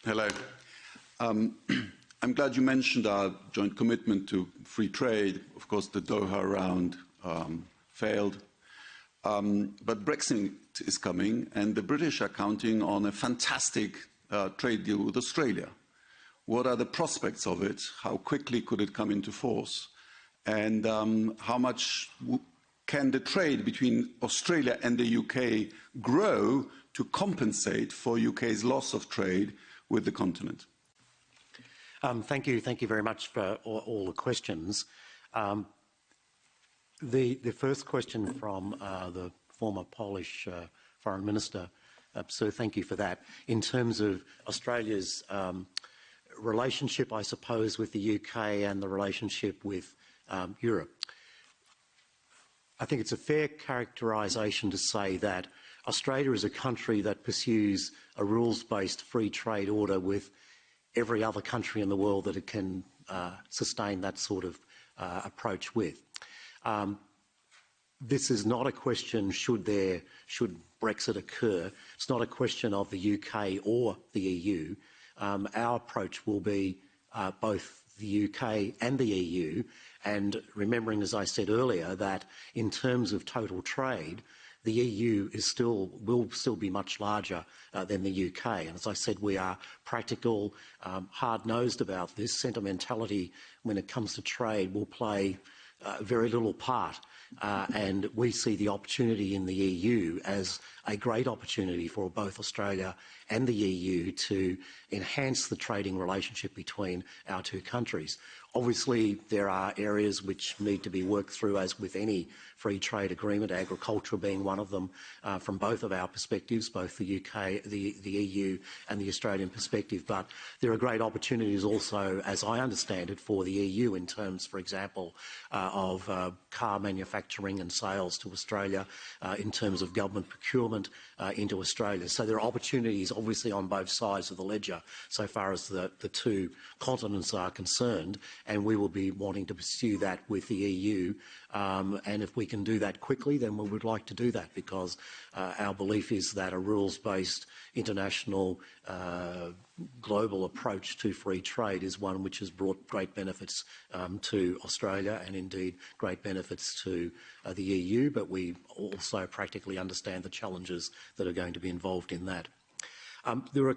Hello. I'm glad you mentioned our joint commitment to free trade. Of course, the Doha round failed. But Brexit is coming, and the British are counting on a fantastic trade deal with Australia. What are the prospects of it? How quickly could it come into force? And how much can the trade between Australia and the UK grow to compensate for UK's loss of trade with the continent? Thank you very much for all the questions. The first question from the former Polish Foreign Minister, so thank you for that. In terms of Australia's relationship, I suppose, with the UK and the relationship with Europe, I think it's a fair characterisation to say that Australia is a country that pursues a rules-based free trade order with every other country in the world that it can sustain that sort of approach with. This is not a question, should Brexit occur, it's not a question of the UK or the EU. Our approach will be both the UK and the EU, and remembering, as I said earlier, that in terms of total trade, the EU will still be much larger than the UK. And as I said, we are practical, hard-nosed about this. Sentimentality, when it comes to trade, will play very little part. And we see the opportunity in the EU as a great opportunity for both Australia and the EU to enhance the trading relationship between our two countries. Obviously, there are areas which need to be worked through, as with any free trade agreement, agriculture being one of them, from both of our perspectives, both the UK, the EU and the Australian perspective. But there are great opportunities also, as I understand it, for the EU in terms, for example, of car manufacturing and sales to Australia, in terms of government procurement into Australia. So there are opportunities obviously on both sides of the ledger so far as the two continents are concerned, and we will be wanting to pursue that with the EU. And if we can do that quickly, then we would like to do that, because our belief is that a rules-based international global approach to free trade is one which has brought great benefits to Australia and indeed great benefits to the EU, but we also practically understand the challenges that are going to be involved in that. There are